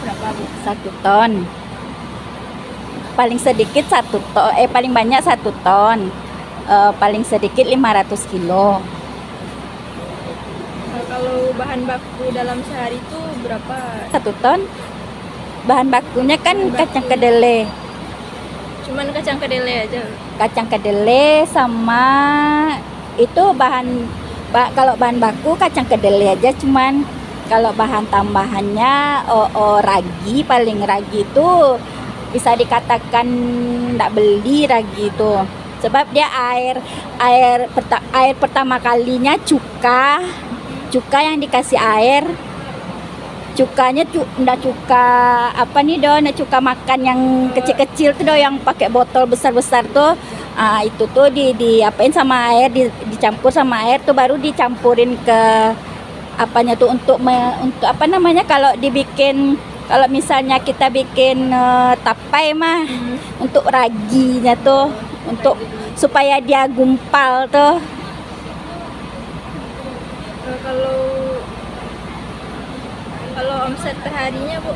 berapa, Bu? 1 ton. Paling sedikit 1 ton, paling banyak 1 ton. Paling sedikit 500 kilo. Kalau bahan baku dalam sehari itu berapa? 1 ton. Bahan bakunya kan Bahan baku. kacang kedelai. Cuman kacang kedelai aja. Kacang kedelai sama itu kalau bahan baku kacang kedelai aja, cuman kalau bahan tambahannya ragi. Paling ragi itu bisa dikatakan nggak beli ragi itu, sebab dia air pertama kalinya cuka yang dikasih air. Cukanya ndak cuka apa nih do, ndak cuka makan yang kecil-kecil tuh do, yang pakai botol besar-besar tuh. Itu tuh diapain sama air, dicampur sama air tuh, baru dicampurin ke apanya tuh untuk apa namanya, kalau misalnya kita bikin tapai mah, untuk raginya tuh, untuk supaya dia gumpal tuh. Kalau omset perharinya, Bu?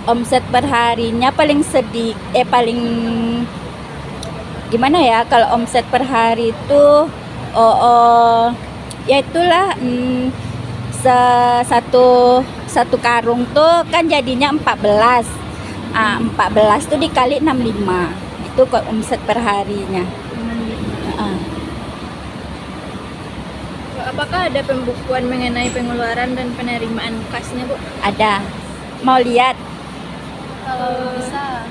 Omset perharinya paling paling gimana ya, kalau omset per hari itu ya itulah, satu karung tuh kan jadinya 14. 14 tuh dikali 65, itu kok omset per harinya. Apakah ada pembukuan mengenai pengeluaran dan penerimaan kasnya, Bu? Ada. Mau lihat? Kalau bisa,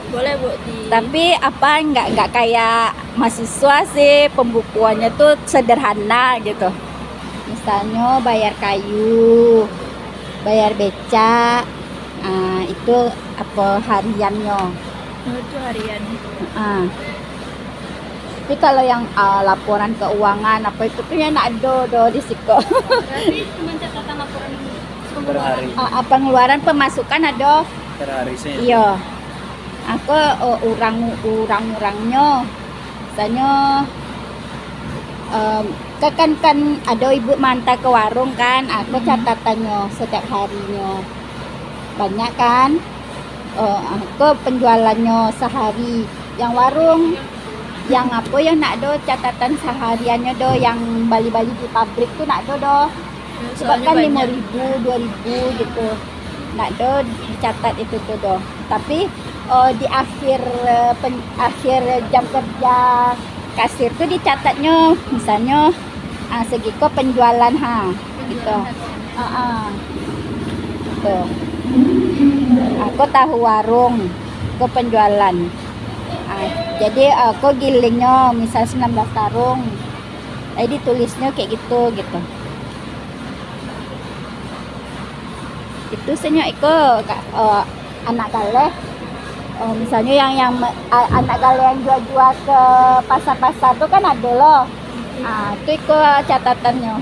boleh, Bu. Tapi nggak kayak mahasiswa sih, pembukuannya tuh sederhana gitu. Misalnya bayar kayu, bayar beca, itu apa hariannya. Itu harian. Tapi kalau yang laporan keuangan apa itu tuh ya nak ada di situ. Berarti cuma catatan laporan per hari. Pengeluaran pemasukan ada Per hari sih. iya. Aku urang-urangnya misalnya kan ada ibu manta ke warung kan, aku catatannya setiap harinya banyak kan. Aku penjualannya sehari, yang warung yang apa yang nak do catatan sehariannya do, yang bali-bali di pabrik tuh nak do sebab kan 5.000 2.000 gitu, nak do dicatat itu tuh do. Tapi di akhir jam kerja kasir tuh dicatatnya misalnya segiko penjualan gitu. Tuh. Aku tahu warung, aku penjualan. Jadi aku gilingnya misal 19 karung. Jadi tulisnya kayak gitu. Itu senyum anak galeh. Misalnya yang anak galeh yang jual ke pasar-pasar tuh kan ada loh. Itu catatan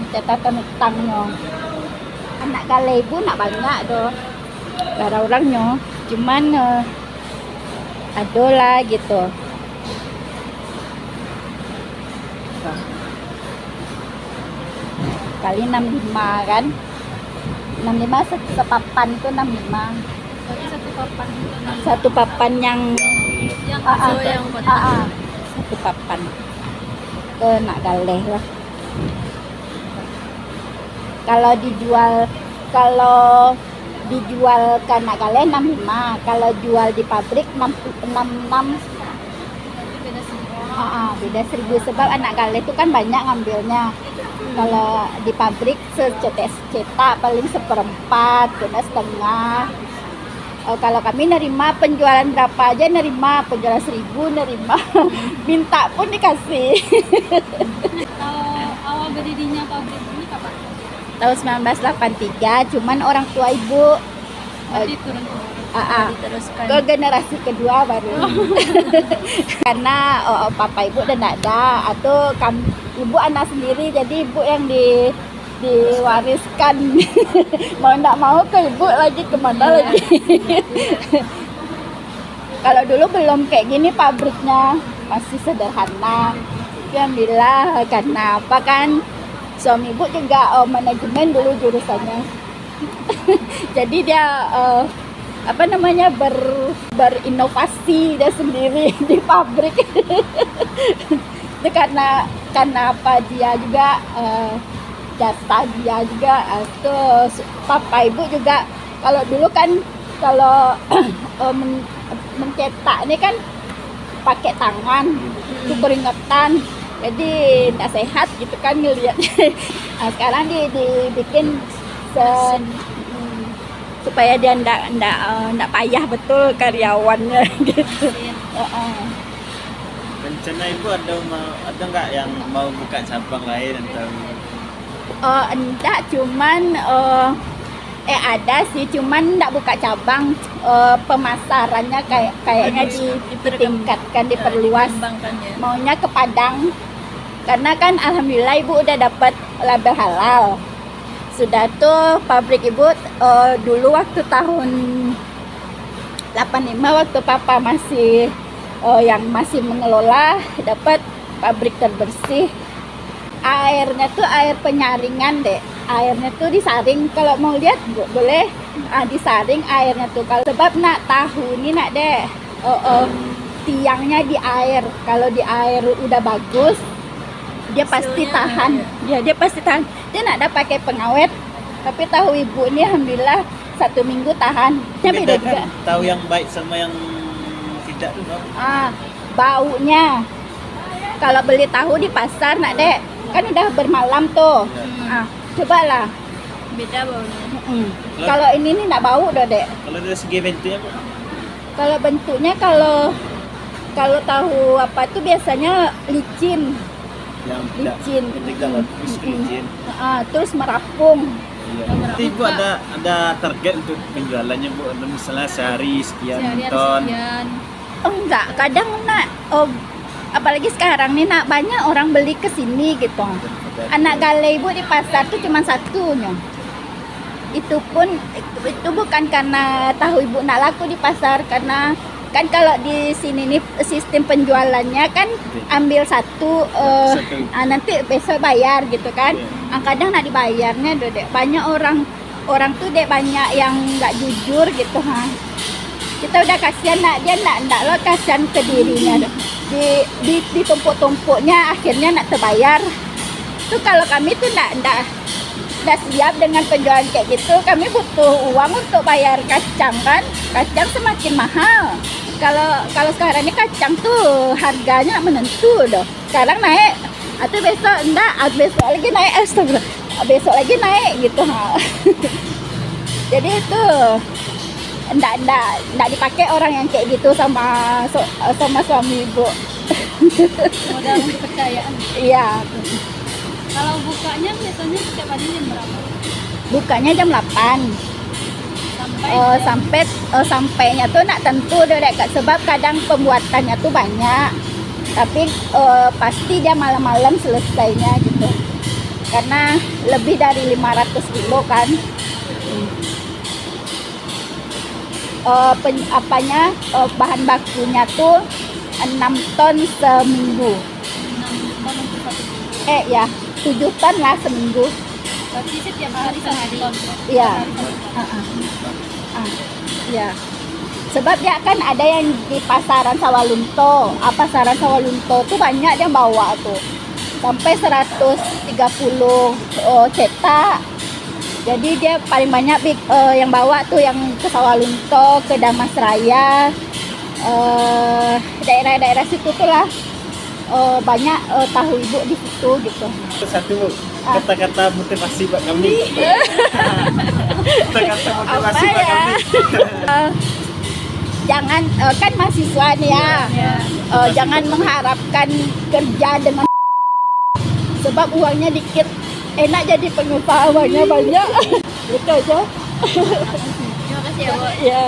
utangnya. Anak galeh ibu nak banyak doh. Gara orangnya, cuman ada lah gitu. Kali 65 kan, 65 sepapan tuh 65. Berarti Satu papan yang kotak. satu papan ke nak galeh lah. Kalau dijual ke nak galeh 65, kalau jual di pabrik 66. Beda 1.000 sebab anak galeh itu kan banyak ngambilnya. Kalau di pabrik cetak paling 1/4, kena setengah. Kalau kami nerima penjualan berapa aja nerima, penjualan 1.000 nerima. Minta pun dikasih. Awal berdirinya pabrik ini kapan? Tahun 1983, cuman orang tua ibu diteruskan ke generasi kedua baru. Karena papa ibu udah nggak ada, atau ibu anak sendiri, jadi ibu yang diwariskan. Mau nggak mau ke ibu lagi, kemana lagi. Kalau dulu belum kayak gini pabriknya, masih sederhana. Alhamdulillah, karena apa kan suami ibu juga manajemen dulu jurusannya. Jadi dia apa namanya berinovasi dia sendiri di pabrik. Itu karena apa dia juga jasa dia juga terus papa ibu juga kalau dulu kan kalau mencetak ini kan pakai tangan itu beringetan jadi tidak sehat gitu kan ngelihat. Nah, sekarang dibikin supaya dia ndak payah betul karyawannya gitu. Rencana ibu ada nggak yang mau buka cabang lain atau? Enggak, cuman ada sih, cuman enggak buka cabang. Pemasarannya kayaknya ditingkatkan, diperluas. Dikembangkan ya. Maunya ke Padang. Karena kan alhamdulillah ibu udah dapat label halal. Sudah tuh pabrik ibu dulu waktu tahun 85 waktu papa masih yang masih mengelola dapat pabrik terbersih. Airnya tuh air penyaringan deh, airnya tuh disaring. Kalau mau lihat boleh disaring airnya tuh. Kalau sebab nak tahu ini nak deh tiangnya di air. Kalau di air udah bagus dia pasti tahan. Ya dia pasti tahan. Dia nak ada pakai pengawet. Tapi tahu ibu ini alhamdulillah 1 minggu tahan. Beda juga. Tahu yang baik sama yang tidak tuh. Baunya. Kalau beli tahu di pasar nak dek kan udah bermalam tuh. Cobalah. Beda baunya. Kalau ini nih nggak bau dah dek. Kalau dari segi bentuknya Bu? Kalau bentuknya kalau tahu apa tuh biasanya licin. Yang Licin. tidak licin. Terus merapung. Iya. Nanti Ibu ada target untuk penjualannya Bu, ada misalnya sehari sekian Sehari ton. sekian. Enggak, kadang nak apalagi sekarang nih nak banyak orang beli ke sini gitu. Anak gale ibu di pasar tuh cuma satunya. Itu pun itu bukan karena tahu ibu nak laku di pasar, karena kan kalau di sini nih sistem penjualannya kan ambil satu nanti besok bayar gitu kan. Kadang nak dibayarnya dek banyak orang tuh dek banyak yang nggak jujur gitu kita udah kasihan nak dia ndak lo kasihan ke dirinya di tumpuk-tumpuknya akhirnya nak terbayar tuh. Kalau kami tuh ndak siap dengan penjualan kayak gitu. Kami butuh uang untuk bayar kacang kan, kacang semakin mahal. Kalau sekarang ini kacang tuh harganya menentu doh. Sekarang naik atau besok enggak, besok lagi naik, besok lagi naik gitu Jadi itu enggak dipakai orang yang kayak gitu sama suami ibu. Modal untuk kepercayaan. Iya. Kalau bukanya biasanya setiap hari jam berapa? Bukanya jam 8. Sampainya tuh nak tentu deh Kak, sebab kadang pembuatannya tuh banyak. Tapi pasti dia malam-malam selesainya gitu. Karena lebih dari 500 kilo kan. Bahan bakunya tuh 6 ton seminggu. 6 ton untuk 1 minggu. Ya 7 ton lah seminggu. Berarti setiap hari 1 ton. Iya. Ya. Sebab dia kan ada yang di pasaran Sawalunto. Pasaran Sawalunto tuh banyak dia bawa tuh. Sampai 130 cetak. Jadi dia paling banyak yang bawa tuh yang ke Sawalunto, ke Damasraya, daerah-daerah situ tuh lah. Banyak tahu ibu di situ gitu. Satu kata-kata motivasi buat kami. Kata-kata motivasi buat kami. Jangan kan mahasiswa nih ya. Jangan mengharapkan kerja dengan sebab uangnya dikit. Enak jadi pengusaha uangnya banyak. Gitu aja. Terima kasih ya Bu. Ya.